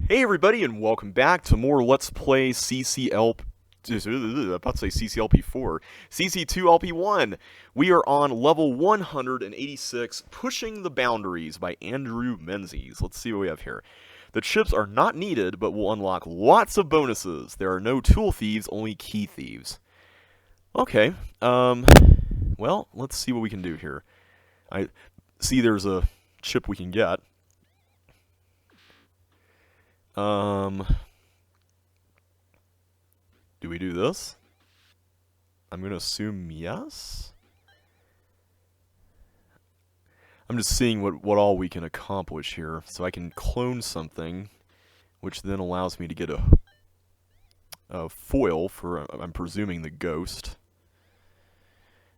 Hey everybody, and welcome back to more Let's Play CCLP. I'm about to say CCLP4, CC2LP1. We are on level 186, Pushing the Boundaries by Andrew Menzies. Let's see what we have here. The chips are not needed, but will unlock lots of bonuses. There are no tool thieves, only key thieves. Okay, well, let's see what we can do here. I see there's a chip we can get. Do we do this? I'm going to assume yes. I'm just seeing what all we can accomplish here. So I can clone something, which then allows me to get a foil for, I'm presuming, the ghost.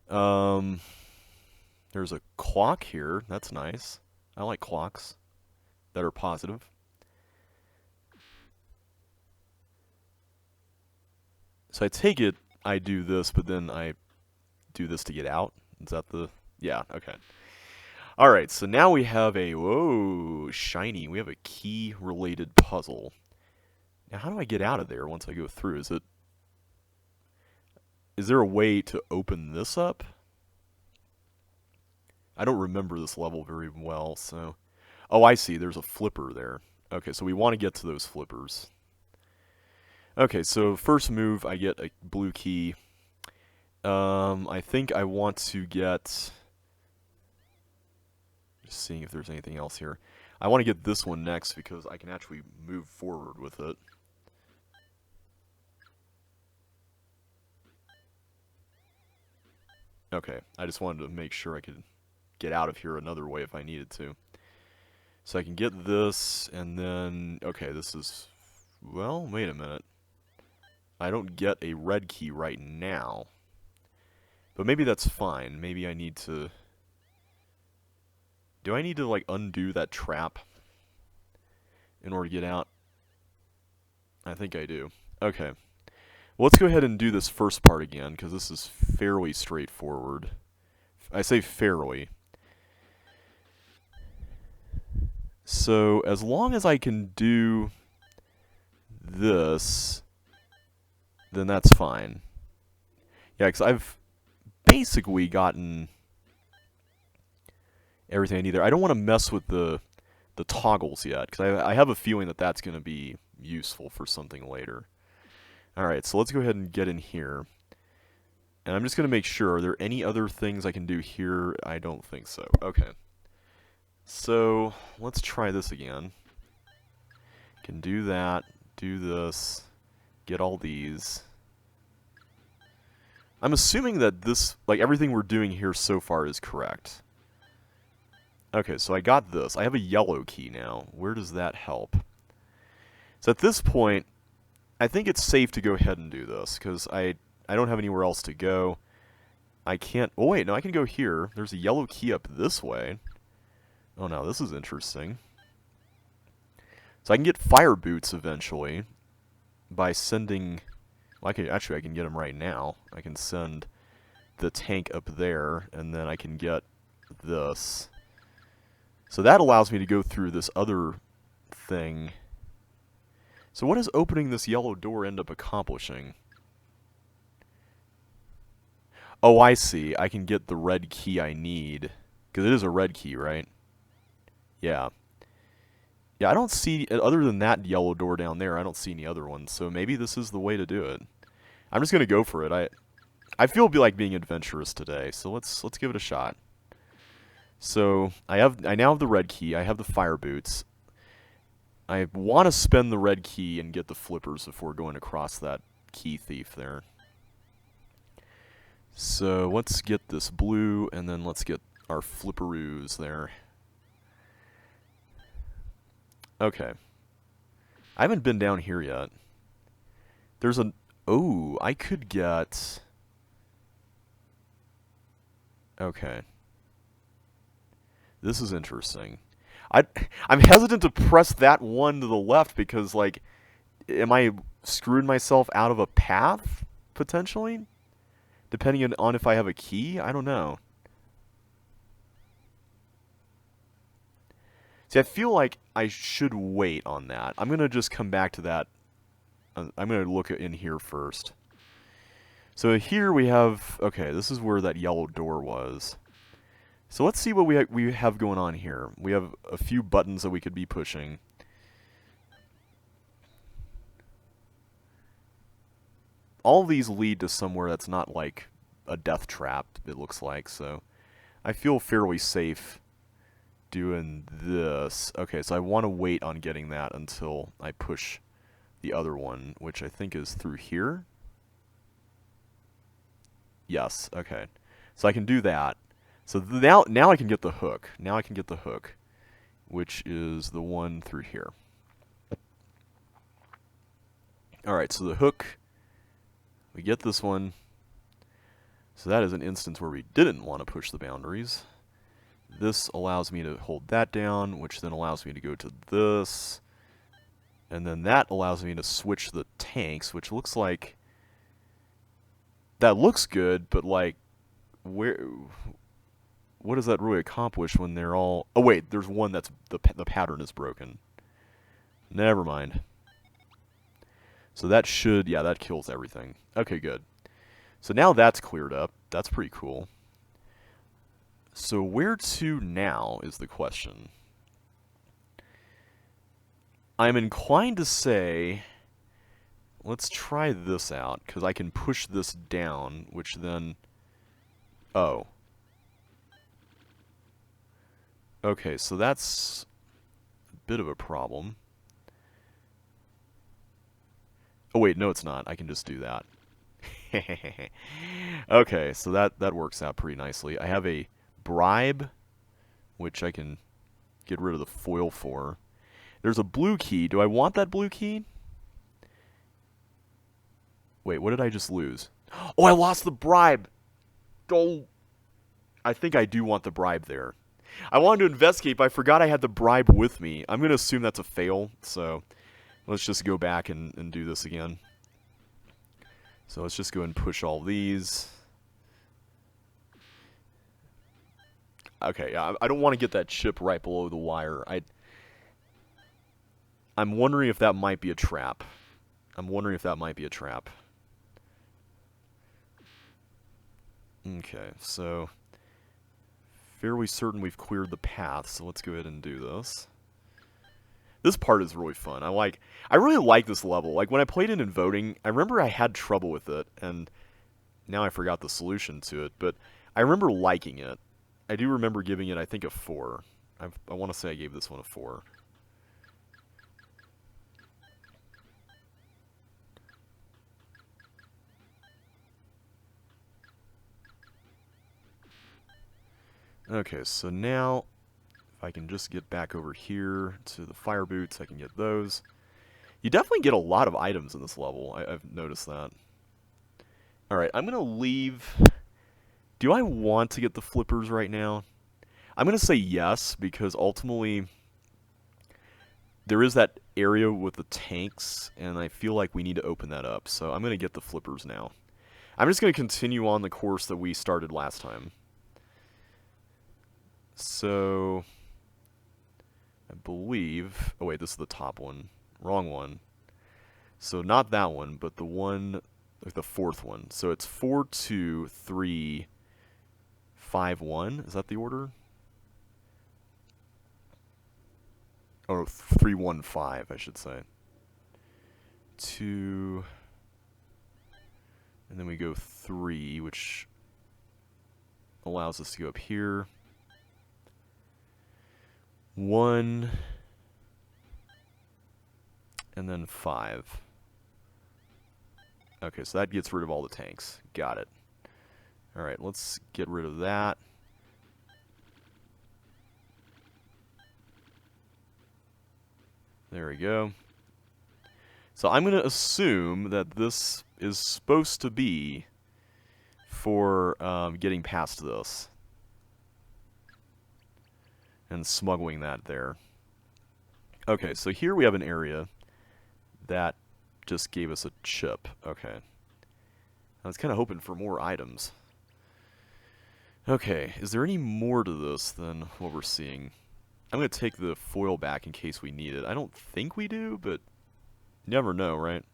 There's a clock here. That's nice. I like clocks that are positive. So I take it I do this, but then I do this to get out. Is that the... Yeah, okay. Alright, so now we have a... Whoa, shiny. We have a key-related puzzle. Now, how do I get out of there once I go through? Is there a way to open this up? I don't remember this level very well, so... Oh, I see. There's a flipper there. Okay, so we want to get to those flippers. Okay, so first move, I get a blue key. I think I want to get... Just seeing if there's anything else here. I want to get this one next because I can actually move forward with it. Okay, I just wanted to make sure I could get out of here another way if I needed to. So I can get this, and then... Okay, this is... Well, wait a minute. I don't get a red key right now. But maybe that's fine. Maybe I need to... Do I need to, like, undo that trap in order to get out? I think I do. Okay. Well, let's go ahead and do this first part again, because this is fairly straightforward. I say fairly. So, as long as I can do this... then that's fine. Yeah, because I've basically gotten everything I need there. I don't want to mess with the toggles yet, because I have a feeling that that's going to be useful for something later. Alright, so let's go ahead and get in here. And I'm just going to make sure, are there any other things I can do here? I don't think so. Okay. So, let's try this again. Can do that, do this, get all these. I'm assuming that this, like, everything we're doing here so far is correct. Okay, so I got this. I have a yellow key now. Where does that help? So at this point, I think it's safe to go ahead and do this, because I don't have anywhere else to go. I can't... Oh, wait, no, I can go here. There's a yellow key up this way. Oh, no, this is interesting. So I can get fire boots eventually by sending... Well, actually, I can get them right now. I can send the tank up there, and then I can get this. So that allows me to go through this other thing. So what does opening this yellow door end up accomplishing? Oh, I see. I can get the red key I need. Because it is a red key, right? Yeah. Yeah, I don't see, other than that yellow door down there, I don't see any other ones, so maybe this is the way to do it. I'm just going to go for it. I feel like being adventurous today, so let's give it a shot. So, I now have the red key, I have the fire boots. I want to spend the red key and get the flippers before going across that key thief there. So, let's get this blue, and then let's get our flipperoos there. Okay. I haven't been down here yet. There's an... Oh, I could get... Okay. This is interesting. I'm hesitant to press that one to the left because, like, am I screwing myself out of a path, potentially? Depending on if I have a key? I don't know. See, I feel like I should wait on that. I'm going to just come back to that. I'm going to look in here first. So here we have, okay, this is where that yellow door was. So let's see what we have going on here. We have a few buttons that we could be pushing. All these lead to somewhere that's not like a death trap, it looks like, so I feel fairly safe doing this. Okay, so I want to wait on getting that until I push the other one, which I think is through here. Yes, okay. So I can do that. So now I can get the hook. Now I can get the hook, which is the one through here. Alright, so the hook, we get this one. So that is an instance where we didn't want to push the boundaries. This allows me to hold that down, which then allows me to go to this. And then that allows me to switch the tanks, which looks like... That looks good, but like, where... What does that really accomplish when they're all... Oh wait, there's one that's... The pattern is broken. Never mind. So that should... Yeah, that kills everything. Okay, good. So now that's cleared up. That's pretty cool. So where to now is the question. I'm inclined to say, let's try this out, because I can push this down, which then... Oh. Okay, so that's a bit of a problem. Oh wait, no it's not. I can just do that. Okay, so that works out pretty nicely. I have a bribe, which I can get rid of the foil for. There's a blue key. Do I want that blue key? Wait, what did I just lose? Oh, I lost the bribe! Oh, I think I do want the bribe there. I wanted to investigate, but I forgot I had the bribe with me. I'm going to assume that's a fail, so let's just go back and do this again. So let's just go and push all these. Okay, I don't want to get that chip right below the wire. I'm wondering if that might be a trap. Okay, so fairly certain we've cleared the path, so let's go ahead and do this. This part is really fun. I really like this level. Like, when I played it in voting, I remember I had trouble with it, and now I forgot the solution to it, but I remember liking it. I do remember giving it, I think, a 4. I want to say I gave this one a 4. Okay, so now, if I can just get back over here to the fire boots, I can get those. You definitely get a lot of items in this level. I've noticed that. Alright, I'm going to leave... Do I want to get the flippers right now? I'm going to say yes, because ultimately there is that area with the tanks, and I feel like we need to open that up. So I'm going to get the flippers now. I'm just going to continue on the course that we started last time. So, I believe... Oh wait, this is the top one. Wrong one. So not that one, but the one... Like the fourth one. So it's 4, 2, 3, 5, 1. Is that the order? Oh, 3, 1, 5, I should say. 2... And then we go 3, which allows us to go up here. 1, and then 5. Okay, so that gets rid of all the tanks. Got it. Alright, let's get rid of that. There we go. So I'm going to assume that this is supposed to be for getting past this. And smuggling that there. Okay, so here we have an area that just gave us a chip. Okay. I was kind of hoping for more items. Okay, is there any more to this than what we're seeing? I'm going to take the foil back in case we need it. I don't think we do, but you never know, right?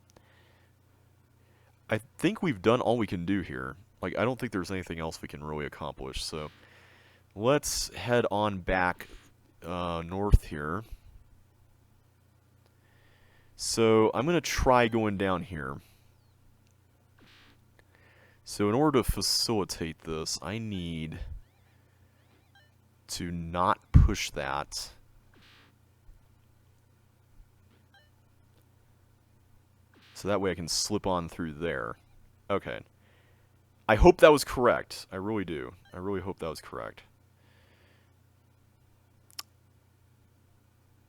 I think we've done all we can do here. Like, I don't think there's anything else we can really accomplish, so let's head on back north here. So I'm going to try going down here. So in order to facilitate this, I need to not push that. So that way I can slip on through there. Okay. I hope that was correct. I really do. I really hope that was correct.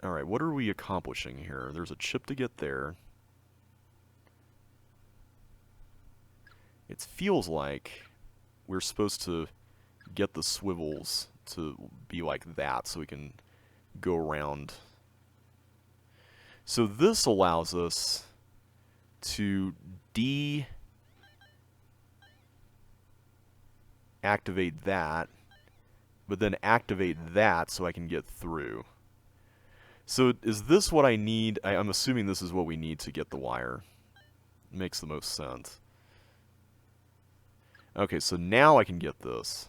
Alright, what are we accomplishing here? There's a chip to get there. It feels like we're supposed to get the swivels to be like that so we can go around. So this allows us to deactivate that, but then activate that so I can get through. So is this what I need? I'm assuming this is what we need to get the wire. Makes the most sense. Okay, so now I can get this.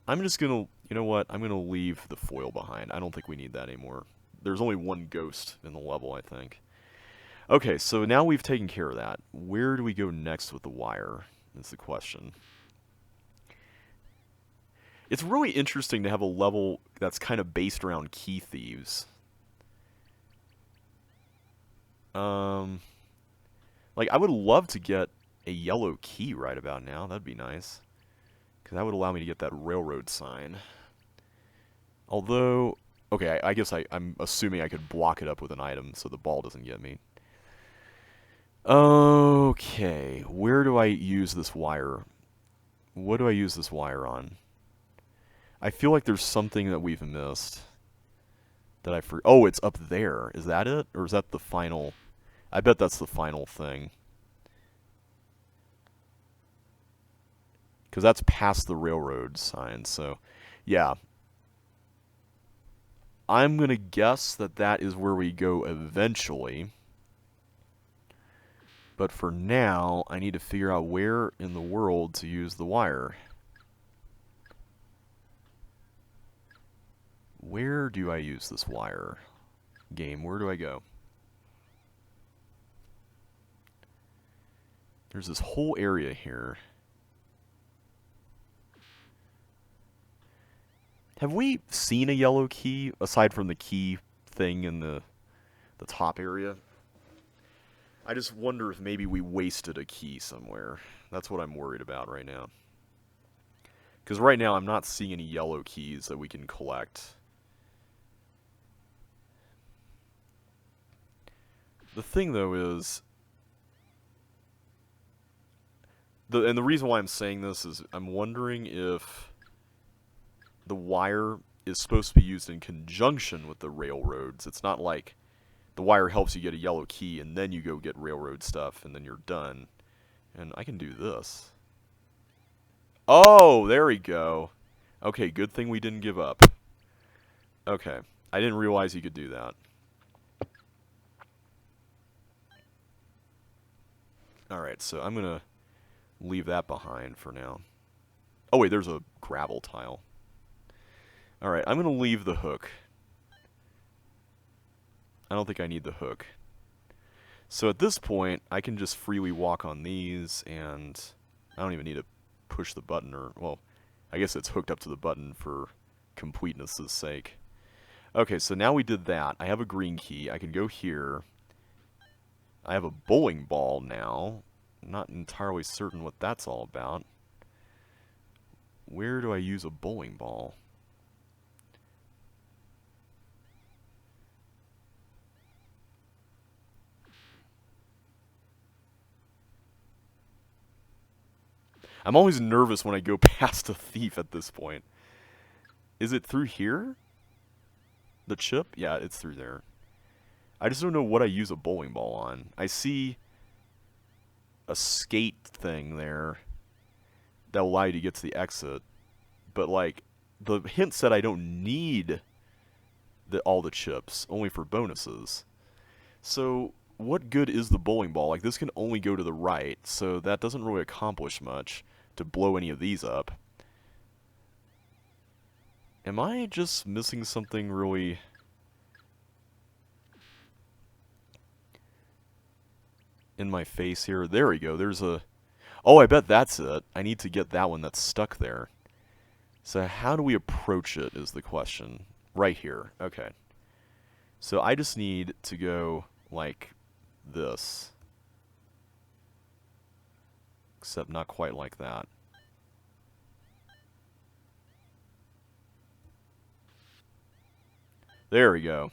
I'm just going to, you know what, I'm going to leave the foil behind. I don't think we need that anymore. There's only one ghost in the level, I think. Okay, so now we've taken care of that. Where do we go next with the wire, is the question. It's really interesting to have a level that's kind of based around key thieves. Like, I would love to get a yellow key right about now. That'd be nice. Because that would allow me to get that railroad sign. Although, okay, I guess I'm assuming I could block it up with an item so the ball doesn't get me. Okay, where do I use this wire? What do I use this wire on? I feel like there's something that we've missed. That I forgot. Oh, it's up there. Is that it? Or is that the final? I bet that's the final thing. Because that's past the railroad sign, so yeah. I'm going to guess that that is where we go eventually. But for now, I need to figure out where in the world to use the wire. Where do I use this wire? Game, where do I go? There's this whole area here. Have we seen a yellow key, aside from the key thing in the top area? I just wonder if maybe we wasted a key somewhere. That's what I'm worried about right now. Because right now I'm not seeing any yellow keys that we can collect. The thing, though, is... and the reason why I'm saying this is I'm wondering if the wire is supposed to be used in conjunction with the railroads. It's not like the wire helps you get a yellow key and then you go get railroad stuff and then you're done. And I can do this. Oh, there we go. Okay, good thing we didn't give up. Okay, I didn't realize you could do that. Alright, so I'm going to leave that behind for now. Oh wait, there's a gravel tile. Alright, I'm going to leave the hook. I don't think I need the hook. So at this point, I can just freely walk on these, and I don't even need to push the button, or, well, I guess it's hooked up to the button for completeness' sake. Okay, so now we did that. I have a green key. I can go here. I have a bowling ball now. I'm not entirely certain what that's all about. Where do I use a bowling ball? I'm always nervous when I go past a thief at this point. Is it through here? The chip? Yeah, it's through there. I just don't know what I use a bowling ball on. I see a skate thing there that will allow you to get to the exit. But, like, the hint said I don't need all the chips, only for bonuses. So what good is the bowling ball? Like, this can only go to the right, so that doesn't really accomplish much to blow any of these up. Am I just missing something really... in my face here? There we go. There's a... Oh, I bet that's it. I need to get that one that's stuck there. So how do we approach it is the question. Right here. Okay. So I just need to go like this. Except not quite like that. There we go.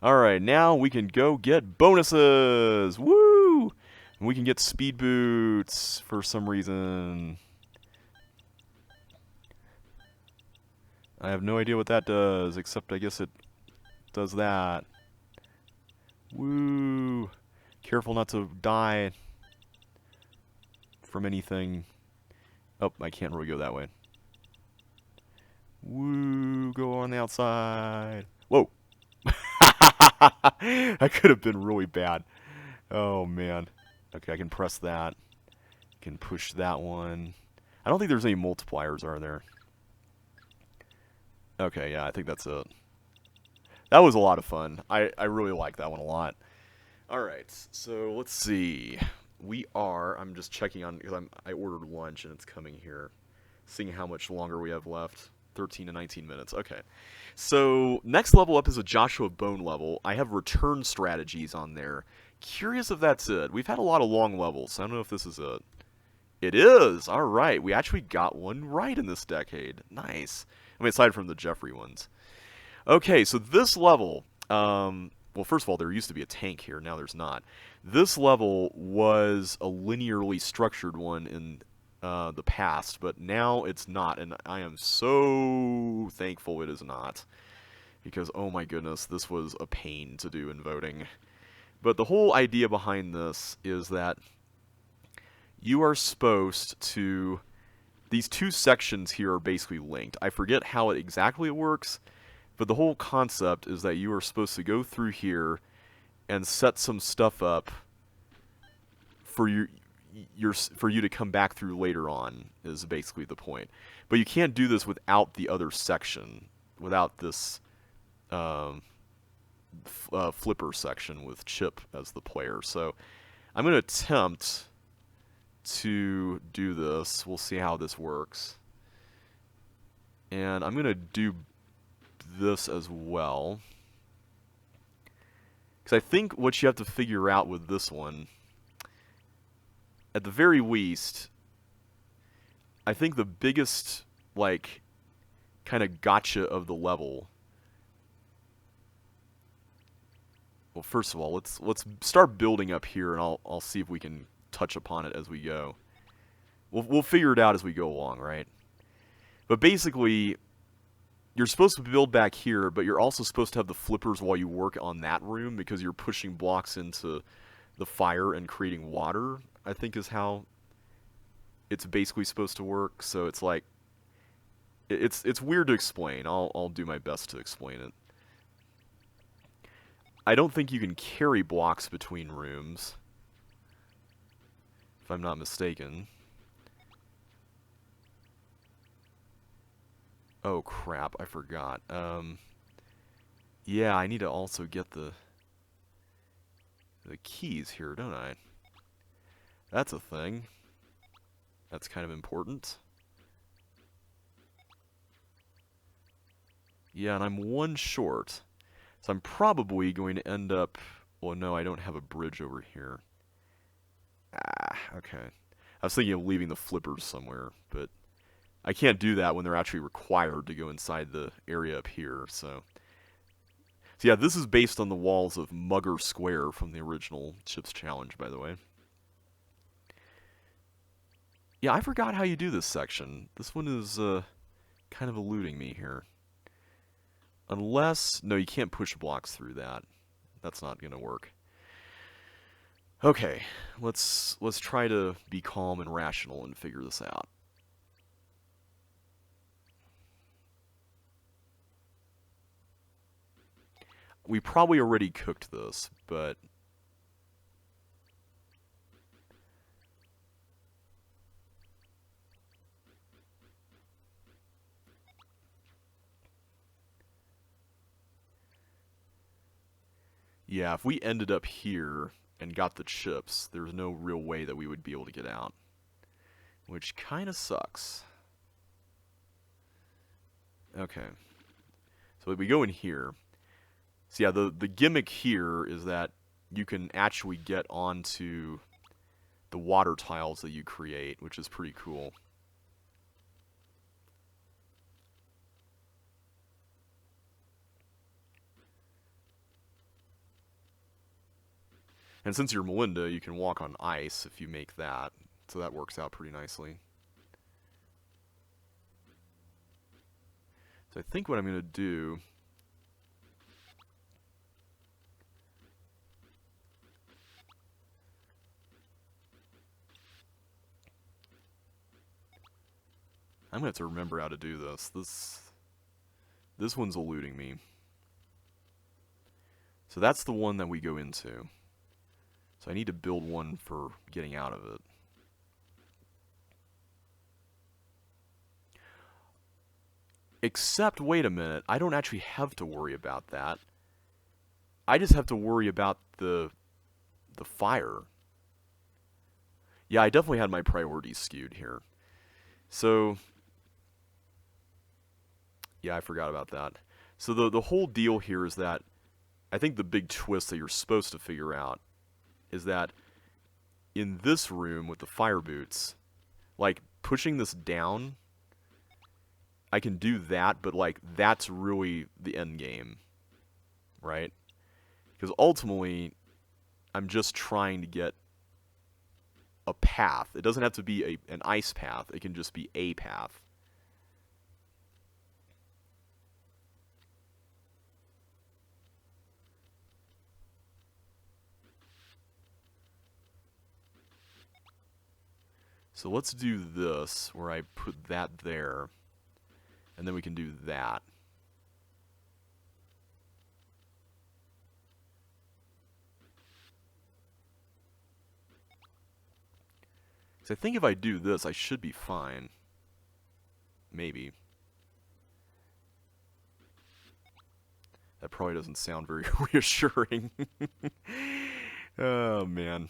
Alright, now we can go get bonuses! Woo! And we can get speed boots for some reason. I have no idea what that does, except I guess it does that. Woo! Careful not to die from anything. Oh, I can't really go that way. Woo! Go on the outside. Whoa! That could have been really bad. Oh, man. Okay, I can press that. Can push that one. I don't think there's any multipliers, are there? Okay, yeah, I think that's it. That was a lot of fun. I really like that one a lot. Alright, so let's see. I'm just checking on, because I ordered lunch and it's coming here. Seeing how much longer we have left. 13 to 19 minutes. Okay. So, next level up is a Joshua Bone level. I have return strategies on there. Curious if that's it. We've had a lot of long levels, so I don't know if this is it. It is! Alright, we actually got one right in this decade. Nice. I mean, aside from the Jeffrey ones. Okay, so this level, well, first of all, there used to be a tank here, now there's not. This level was a linearly structured one in the past, but now it's not, and I am so thankful it is not. Because, oh my goodness, this was a pain to do in voting. But the whole idea behind this is that you are supposed to... These two sections here are basically linked. I forget how exactly it works, but the whole concept is that you are supposed to go through here and set some stuff up for you to come back through later on, is basically the point. But you can't do this without the other section, without this flipper section with Chip as the player. So I'm going to attempt to do this. We'll see how this works. And I'm going to do this as well. Because I think what you have to figure out with this one, at the very least, I think the biggest, like, kind of gotcha of the level... Well, first of all, let's start building up here, and I'll see if we can touch upon it as we go. We'll figure it out as we go along, right? But basically, you're supposed to build back here, but you're also supposed to have the flippers while you work on that room, because you're pushing blocks into the fire and creating water, I think is how it's basically supposed to work. So it's like, it's weird to explain. I'll do my best to explain it. I don't think you can carry blocks between rooms, if I'm not mistaken. Oh crap, I forgot. Yeah, I need to also get the keys here, don't I? That's a thing. That's kind of important. Yeah, and I'm one short. So I'm probably going to end up... Well, no, I don't have a bridge over here. Ah, okay. I was thinking of leaving the flippers somewhere, but I can't do that when they're actually required to go inside the area up here, so yeah, this is based on the walls of Mugger Square from the original Chips Challenge, by the way. Yeah, I forgot how you do this section. This one is kind of eluding me here. Unless... No, you can't push blocks through that. That's not going to work. Okay, let's try to be calm and rational and figure this out. we probably already cooked this, but... yeah, if we ended up here and got the chips, there's no real way that we would be able to get out. Which kind of sucks. Okay. So we go in here. So yeah, the gimmick here is that you can actually get onto the water tiles that you create, which is pretty cool. And since you're Melinda, you can walk on ice if you make that. So that works out pretty nicely. So I think what I'm going to do... I'm going to have to remember how to do this. This one's eluding me. So that's the one that we go into. So I need to build one for getting out of it. Except, wait a minute, I don't actually have to worry about that. I just have to worry about the fire. Yeah, I definitely had my priorities skewed here. So, yeah, I forgot about that. So the whole deal here is that, I think the big twist that you're supposed to figure out is that in this room with the fire boots, like, pushing this down, I can do that, but, like, that's really the end game, right? Because ultimately, I'm just trying to get a path. It doesn't have to be an ice path. It can just be a path. So let's do this, where I put that there, and then we can do that. So I think if I do this, I should be fine. Maybe. That probably doesn't sound very reassuring. Oh, man.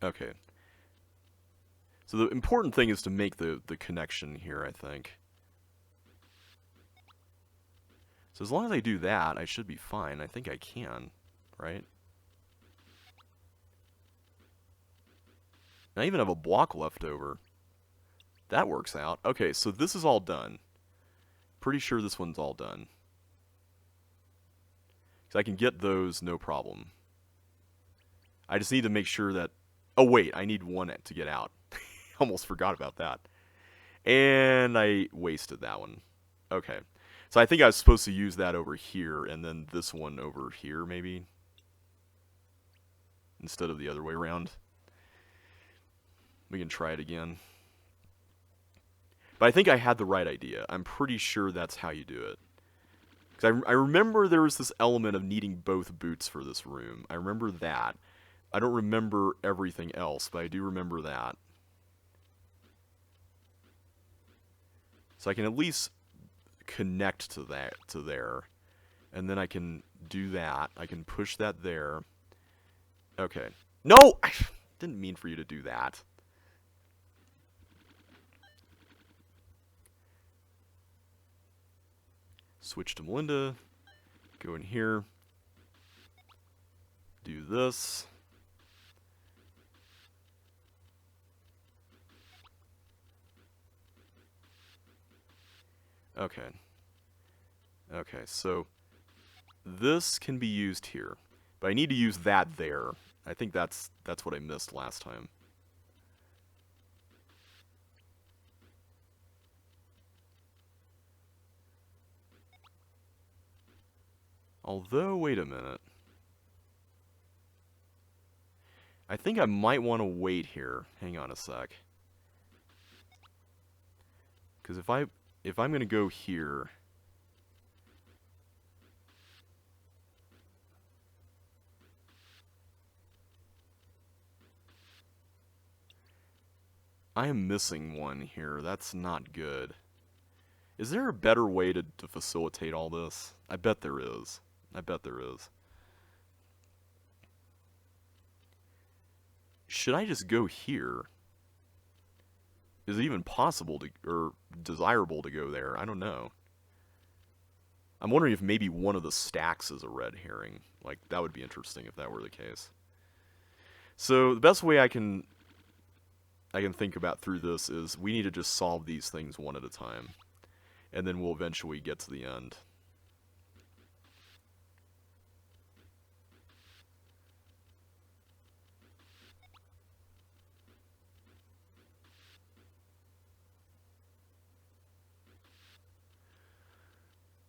Okay. So the important thing is to make the connection here, I think. So as long as I do that, I should be fine. I think I can, right? And I even have a block left over. That works out. Okay, so this is all done. Pretty sure this one's all done. So I can get those, no problem. I just need to make sure that... oh, wait, I need one to get out. Almost forgot about that. And I wasted that one. Okay. So I think I was supposed to use that over here, and then this one over here, maybe? Instead of the other way around. We can try it again. But I think I had the right idea. I'm pretty sure that's how you do it. Because I remember there was this element of needing both boots for this room. I remember that. I don't remember everything else, but I do remember that. So I can at least connect to that, to there. And then I can do that. I can push that there. Okay. No! I didn't mean for you to do that. Switch to Melinda. Go in here. Do this. Okay. Okay, so this can be used here. But I need to use that there. I think that's what I missed last time. Although, wait a minute. I think I might want to wait here. Hang on a sec. Because if I'm going to go here, I am missing one here. That's not good. Is there a better way to facilitate all this? I bet there is. I bet there is. Should I just go here? Is it even possible to, or desirable to go there? I don't know. I'm wondering if maybe one of the stacks is a red herring. Like, that would be interesting if that were the case. So, the best way I can think about through this is we need to just solve these things one at a time. And then we'll eventually get to the end.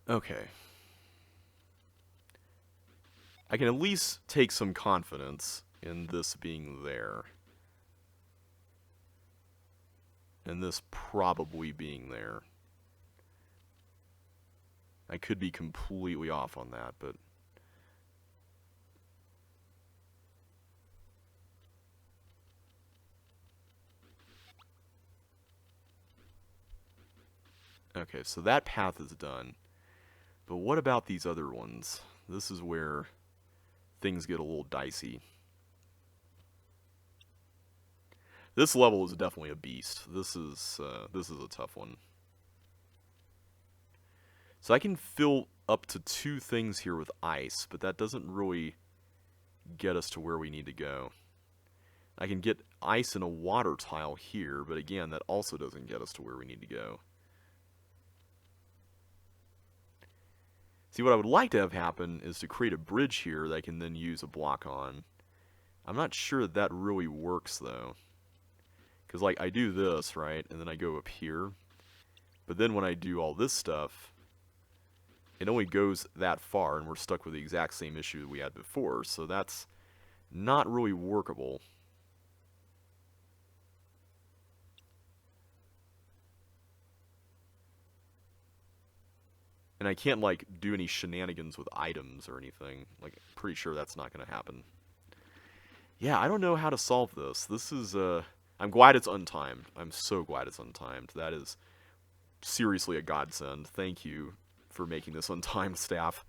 Okay. I can at least take some confidence in this being there. And this probably being there. I could be completely off on that, but... Okay, so that path is done. But what about these other ones? This is where things get a little dicey. This level is definitely a beast. This is a tough one. So I can fill up to 2 things here with ice, but that doesn't really get us to where we need to go. I can get ice in a water tile here, but again, that also doesn't get us to where we need to go. See, what I would like to have happen is to create a bridge here that I can then use a block on. I'm not sure that that really works, though. Because, like, I do this, right, and then I go up here. But then when I do all this stuff, it only goes that far, and we're stuck with the exact same issue that we had before. So that's not really workable. And I can't, like, do any shenanigans with items or anything. Like, pretty sure that's not going to happen. Yeah, I don't know how to solve this. This is, I'm glad it's untimed. I'm so glad it's untimed. That is seriously a godsend. Thank you for making this untimed, staff.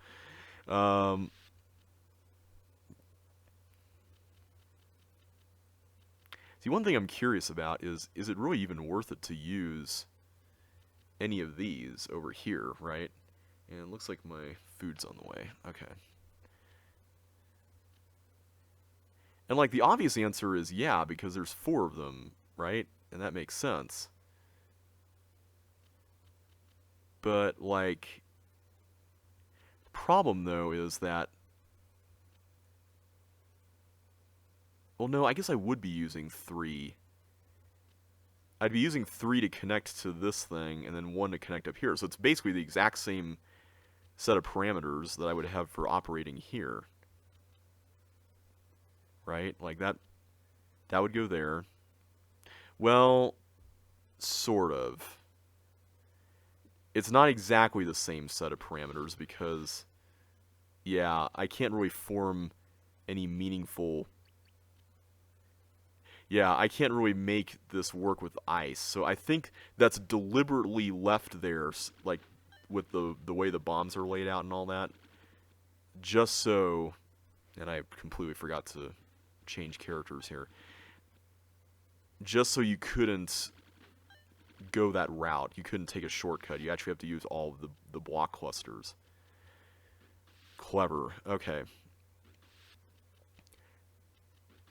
See, one thing I'm curious about is it really even worth it to use any of these over here, right? And it looks like my food's on the way. Okay. And, like, the obvious answer is yeah, because there's 4 of them, right? And that makes sense. But, like, the problem, though, is that... Well, no, I guess I would be using 3. I'd be using 3 to connect to this thing, and then 1 to connect up here. So it's basically the exact same set of parameters that I would have for operating here. Right? Like, that would go there. Well, sort of. It's not exactly the same set of parameters because, yeah, I can't really form any meaningful... Yeah, I can't really make this work with ice. So I think that's deliberately left there, like, with the way the bombs are laid out and all that. Just so... And I completely forgot to change characters here. Just so you couldn't go that route. You couldn't take a shortcut. You actually have to use all of the block clusters. Clever. Okay.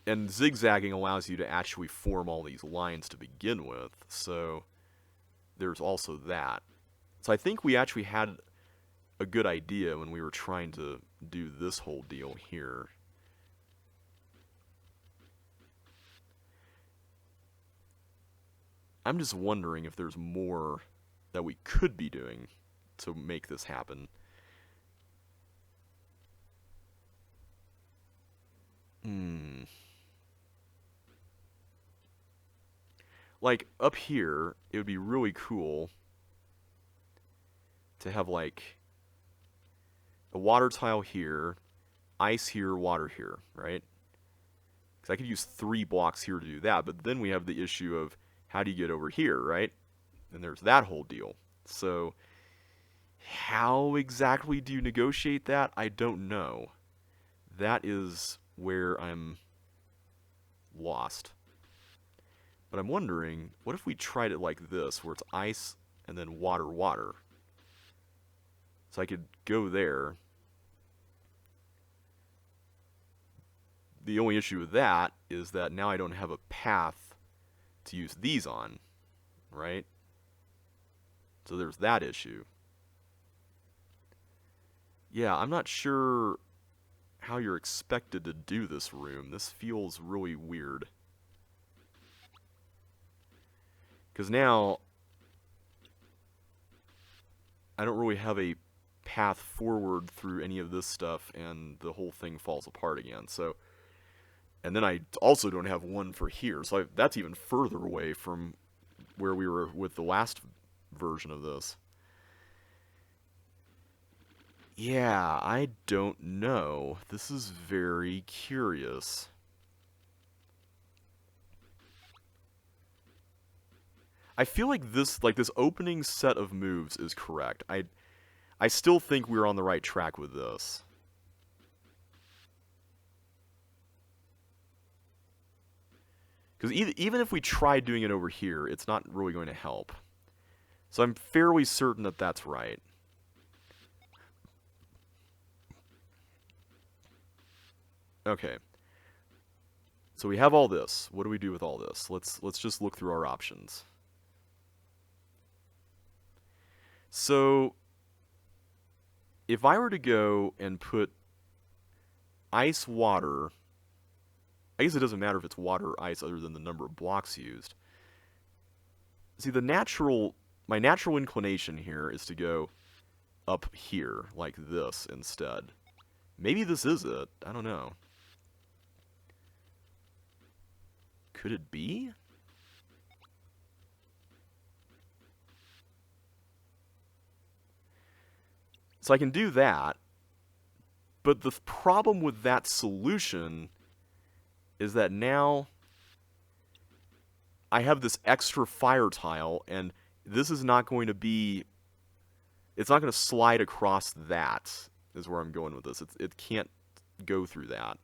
And zigzagging allows you to actually form all these lines to begin with, so there's also that. So I think we actually had a good idea when we were trying to do this whole deal here. I'm just wondering if there's more that we could be doing to make this happen. Like, up here, it would be really cool to have, like, a water tile here, ice here, water here, right? Because I could use 3 blocks here to do that, but then we have the issue of how do you get over here, right? And there's that whole deal. So how exactly do you negotiate that? I don't know. That is where I'm lost. But I'm wondering, what if we tried it like this, where it's ice and then water, water? So I could go there. The only issue with that is that now I don't have a path to use these on, right? So there's that issue. Yeah, I'm not sure how you're expected to do this room. This feels really weird. Because now, I don't really have a path forward through any of this stuff, and the whole thing falls apart again. So, and then I also don't have one for here, so that's even further away from where we were with the last version of this. Yeah, I don't know. This is very curious. I feel like this opening set of moves is correct. I still think we're on the right track with this. Because even if we try doing it over here, it's not really going to help. So I'm fairly certain that that's right. Okay. So we have all this. What do we do with all this? Let's just look through our options. So if I were to go and put ice water, I guess it doesn't matter if it's water or ice other than the number of blocks used. See, my natural inclination here is to go up here like this instead. Maybe this is it. I don't know. Could it be? So I can do that, but the problem with that solution is that now I have this extra fire tile, and this is not going to be... It's not going to slide across that, is where I'm going with this. It can't go through that.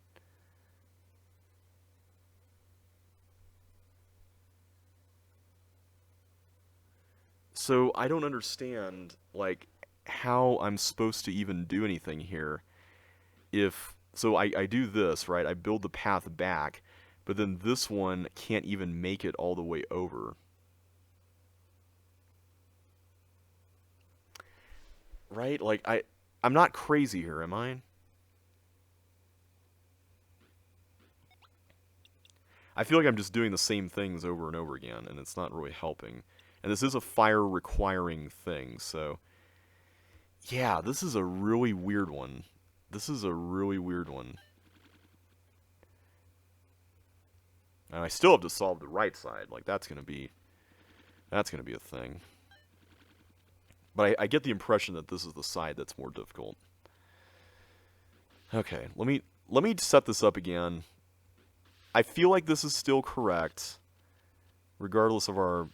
So I don't understand, like, how I'm supposed to even do anything here. So I do this, right? I build the path back, but then this one can't even make it all the way over. Right? Like, I'm not crazy here, am I? I feel like I'm just doing the same things over and over again, and it's not really helping. And this is a fire-requiring thing, so... Yeah, this is a really weird one. This is a really weird one. And I still have to solve the right side. Like, that's gonna be a thing. But I get the impression that this is the side that's more difficult. Okay, let me set this up again. I feel like this is still correct, regardless of our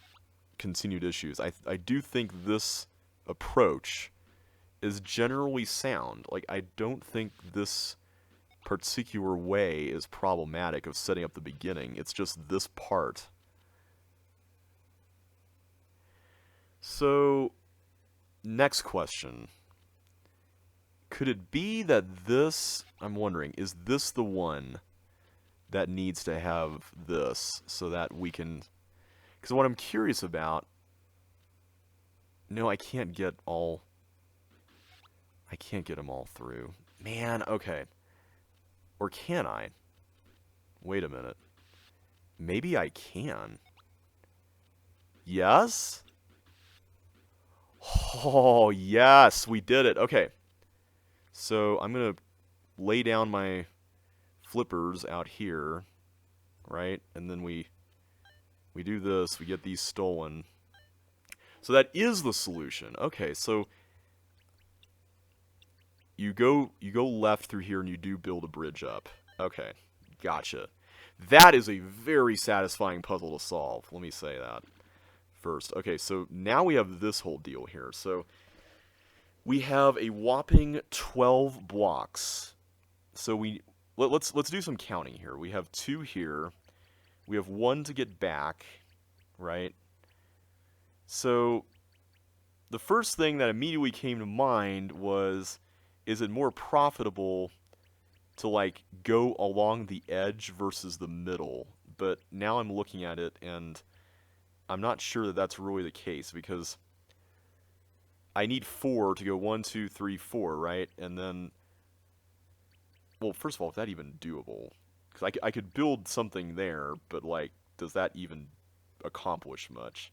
continued issues. I do think this approach is generally sound. Like, I don't think this particular way is problematic of setting up the beginning. It's just this part. So, next question. Could it be that this, I'm wondering, is this the one that needs to have this so that we can... Because what I'm curious about... No, I can't get them all through. Man, okay. Or can I? Wait a minute. Maybe I can. Yes? Oh, yes, we did it. Okay. So I'm going to lay down my flippers out here, right? And then we do this, we get these stolen. So that is the solution. Okay, so you go left through here and you do build a bridge up. Okay, gotcha. That is a very satisfying puzzle to solve. Let me say that first. Okay, so now we have this whole deal here. So we have a whopping 12 blocks. So let's do some counting here. We have 2 here. We have 1 to get back, right? So the first thing that immediately came to mind was, is it more profitable to like go along the edge versus the middle? But now I'm looking at it and I'm not sure that that's really the case, because I need 4 to go 1, 2, 3, 4, right? And then, well, first of all, is that even doable? Because I could build something there, but like, does that even accomplish much?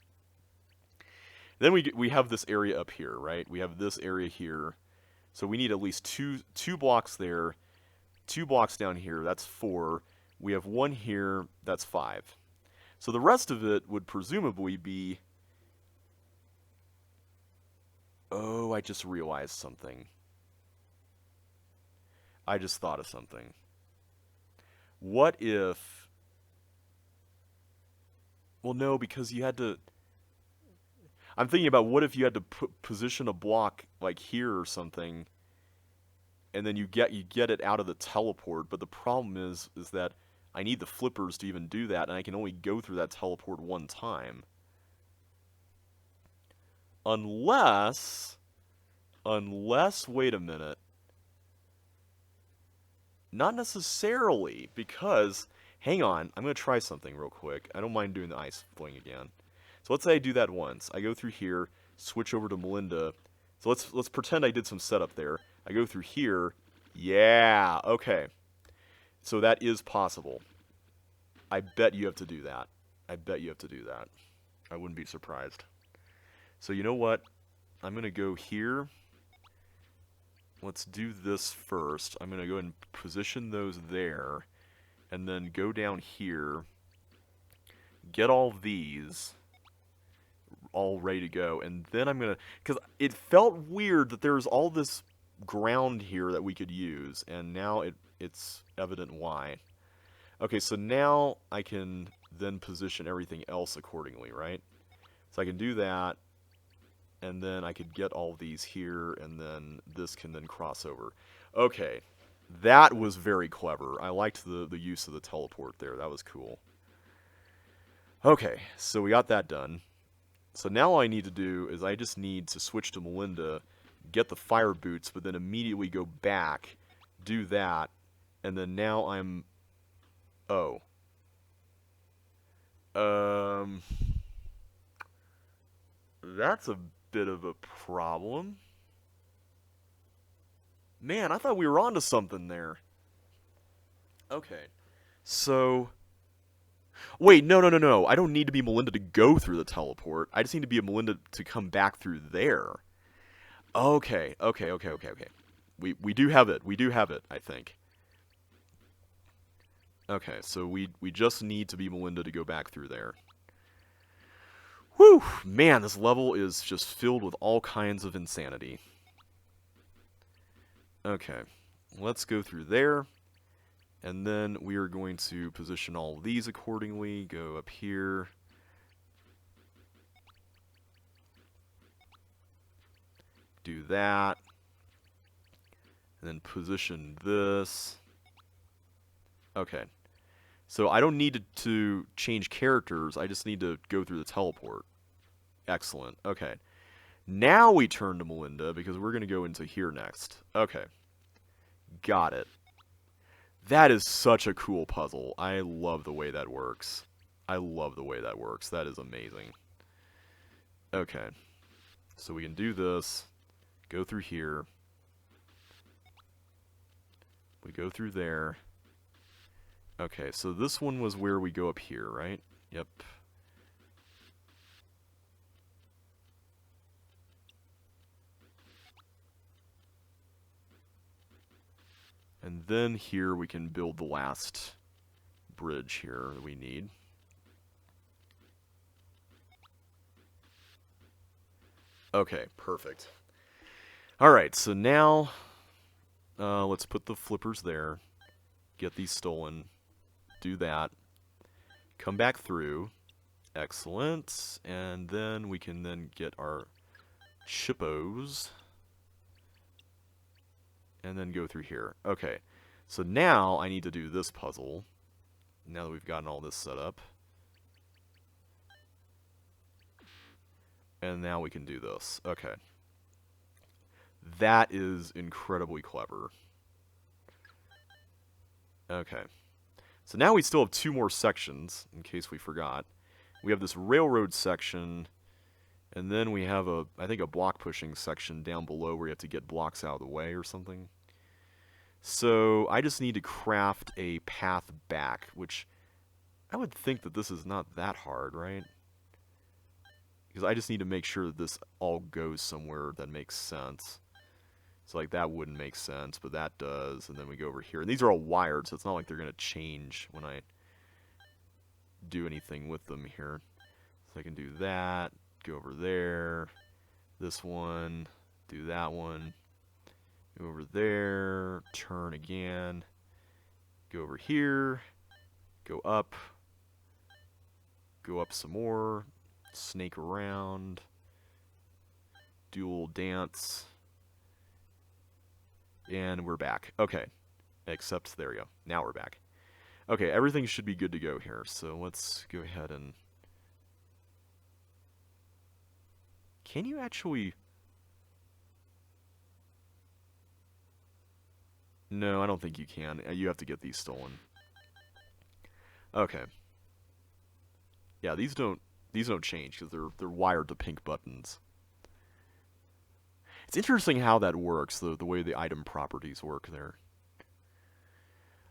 Then we have this area up here, right? We have this area here. So we need at least two blocks there, 2 blocks down here, that's 4. We have 1 here, that's 5. So the rest of it would presumably be... Oh, I just realized something. I just thought of something. What if... Well, no, because you had to... I'm thinking about what if you had to position a block like here or something, and then you get it out of the teleport. But the problem is that I need the flippers to even do that, and I can only go through that teleport 1 time. Unless, wait a minute. Not necessarily, because, hang on, I'm going to try something real quick. I don't mind doing the ice fling again. So let's say I do that once. I go through here, switch over to Melinda. So let's pretend I did some setup there. I go through here. Yeah, okay. So that is possible. I bet you have to do that. I bet you have to do that. I wouldn't be surprised. So you know what? I'm going to go here. Let's do this first. I'm going to go ahead and position those there. And then go down here. Get all these all ready to go. And then I'm going to... Because it felt weird that there's all this ground here that we could use. And now it's evident why. Okay, so now I can then position everything else accordingly, right? So I can do that. And then I could get all these here, and then this can then cross over. Okay, that was very clever. I liked the use of the teleport there. That was cool. Okay, so we got that done. So now all I need to do is I just need to switch to Melinda, get the fire boots, but then immediately go back, do that, and then now I'm... Oh. That's a bit of a problem. Man, I thought we were onto something there. Okay. So... Wait, no. I don't need to be Melinda to go through the teleport. I just need to be a Melinda to come back through there. Okay. We do have it. We do have it, I think. Okay, so we just need to be Melinda to go back through there. Whew! Man, this level is just filled with all kinds of insanity. Okay, let's go through there. And then we are going to position all of these accordingly. Go up here. Do that. And then position this. Okay. So I don't need to change characters. I just need to go through the teleport. Excellent. Okay. Now we turn to Melinda because we're going to go into here next. Okay. Got it. That is such a cool puzzle. I love the way that works. I love the way that works. That is amazing. Okay. So we can do this. Go through here. We go through there. Okay, so this one was where we go up here, right? Yep. And then here we can build the last bridge here that we need. Okay, perfect. Alright, so now let's put the flippers there. Get these stolen. do that. Come back through. Excellent. And then we can then get our chippos. And then go through here. Okay. So now I need to do this puzzle. Now that we've gotten all this set up. And now we can do this. Okay. That is incredibly clever. Okay. So now we still have 2 more sections, in case we forgot. We have this railroad section, and then we have I think a block pushing section down below where you have to get blocks out of the way or something. So I just need to craft a path back, which I would think that this is not that hard, right? Because I just need to make sure that this all goes somewhere that makes sense. So like that wouldn't make sense, but that does. And then we go over here. And these are all wired, so it's not like they're going to change when I do anything with them here. So I can do that, go over there, this one, do that one, go over there, turn again, go over here, go up some more, snake around, do a little dance. And we're back. Okay. Except, there we go. Now we're back. Okay, everything should be good to go here. So let's go ahead and... Can you actually... No, I don't think you can. You have to get these stolen. Okay. Yeah, these don't change because they're wired to pink buttons. It's interesting how that works, the way the item properties work there.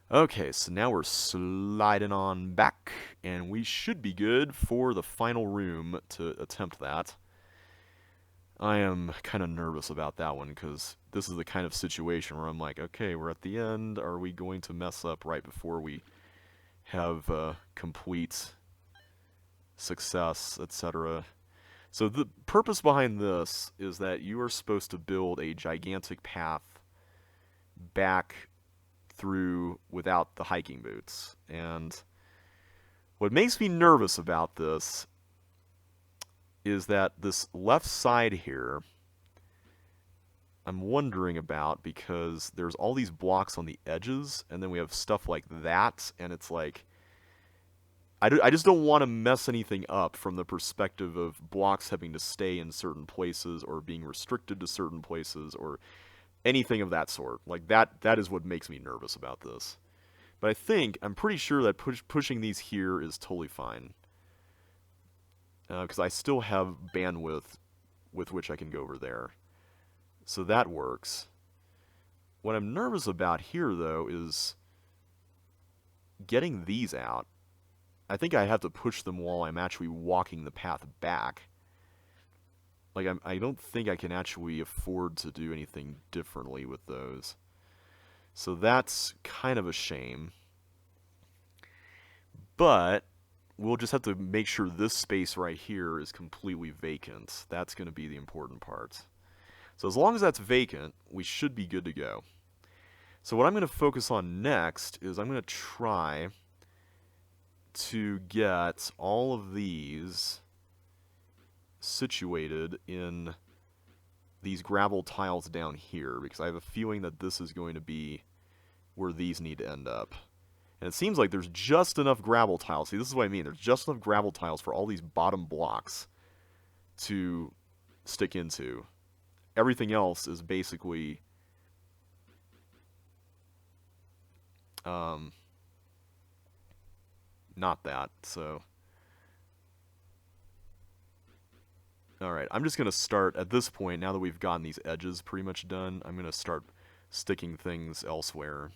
Okay, so now we're sliding on back, and we should be good for the final room to attempt that. I am kind of nervous about that one, because this is the kind of situation where I'm like, okay, we're at the end, are we going to mess up right before we have complete success, etc.? So the purpose behind this is that you are supposed to build a gigantic path back through without the hiking boots. And what makes me nervous about this is that this left side here, I'm wondering about, because there's all these blocks on the edges, and then we have stuff like that, and it's like... I just don't want to mess anything up from the perspective of blocks having to stay in certain places or being restricted to certain places or anything of that sort. Like, that is what makes me nervous about this. But I'm pretty sure that pushing these here is totally fine. Because I still have bandwidth with which I can go over there. So that works. What I'm nervous about here, though, is getting these out. I think I have to push them while I'm actually walking the path back. Like, I don't think I can actually afford to do anything differently with those. So that's kind of a shame. But we'll just have to make sure this space right here is completely vacant. That's going to be the important part. So as long as that's vacant, we should be good to go. So what I'm going to focus on next is I'm going to try to get all of these situated in these gravel tiles down here, because I have a feeling that this is going to be where these need to end up. And it seems like there's just enough gravel tiles. See, this is what I mean. There's just enough gravel tiles for all these bottom blocks to stick into. Everything else is basically not that, so... Alright, I'm just going to start, at this point, now that we've gotten these edges pretty much done, I'm going to start sticking things elsewhere.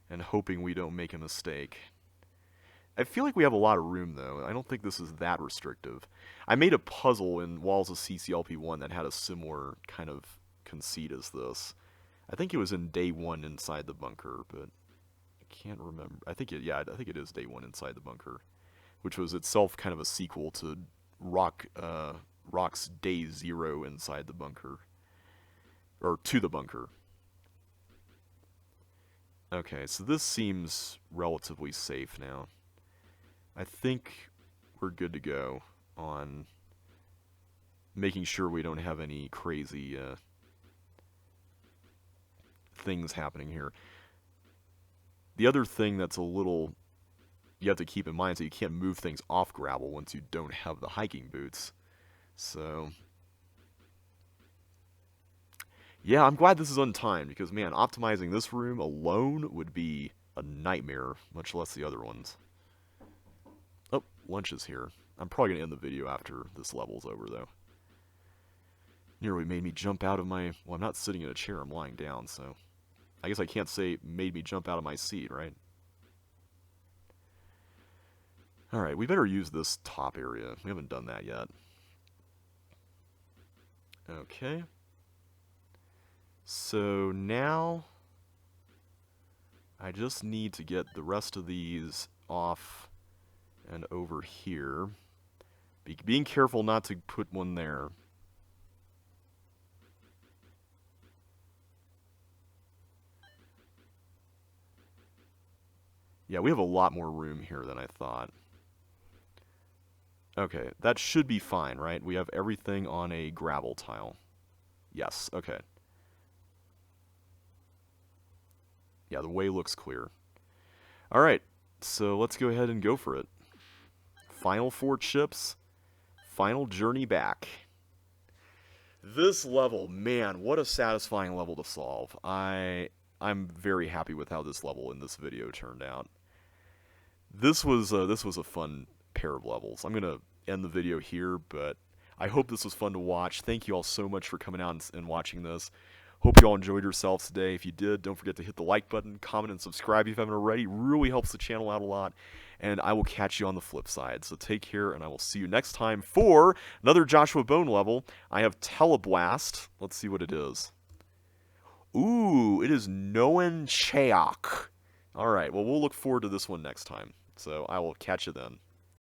And hoping we don't make a mistake. I feel like we have a lot of room, though. I don't think this is that restrictive. I made a puzzle in Walls of CC2LP1 that had a similar kind of conceit as this. I think it was in Day 1 Inside the Bunker, but... can't remember. I think it is Day 1 Inside the Bunker, which was itself kind of a sequel to Rock's Day 0 Inside the Bunker, or To the Bunker. Okay, so this seems relatively safe now. I think we're good to go on making sure we don't have any crazy things happening here. The other thing that's a little you have to keep in mind is that you can't move things off gravel once you don't have the hiking boots. So, yeah, I'm glad this is untimed because, man, optimizing this room alone would be a nightmare, much less the other ones. Oh, lunch is here. I'm probably going to end the video after this level's over, though. Nearly made me jump out of my... Well, I'm not sitting in a chair, I'm lying down, so... I guess I can't say made me jump out of my seat, right? Alright, we better use this top area. We haven't done that yet. Okay. So now... I just need to get the rest of these off and over here. Being careful not to put one there. Yeah, we have a lot more room here than I thought. Okay, that should be fine, right? We have everything on a gravel tile. Yes, okay. Yeah, the way looks clear. Alright, so let's go ahead and go for it. Final 4 chips. Final journey back. This level, man, what a satisfying level to solve. I'm very happy with how this level in this video turned out. This was a fun pair of levels. I'm gonna end the video here, but I hope this was fun to watch. Thank you all so much for coming out and watching this. Hope you all enjoyed yourselves today. If you did, don't forget to hit the like button, comment, and subscribe if you haven't already. It really helps the channel out a lot. And I will catch you on the flip side. So take care, and I will see you next time for another Joshua Bone level. I have Teleblast. Let's see what it is. Ooh, it is Noen Cheok. Alright, well, we'll look forward to this one next time. So I will catch you then.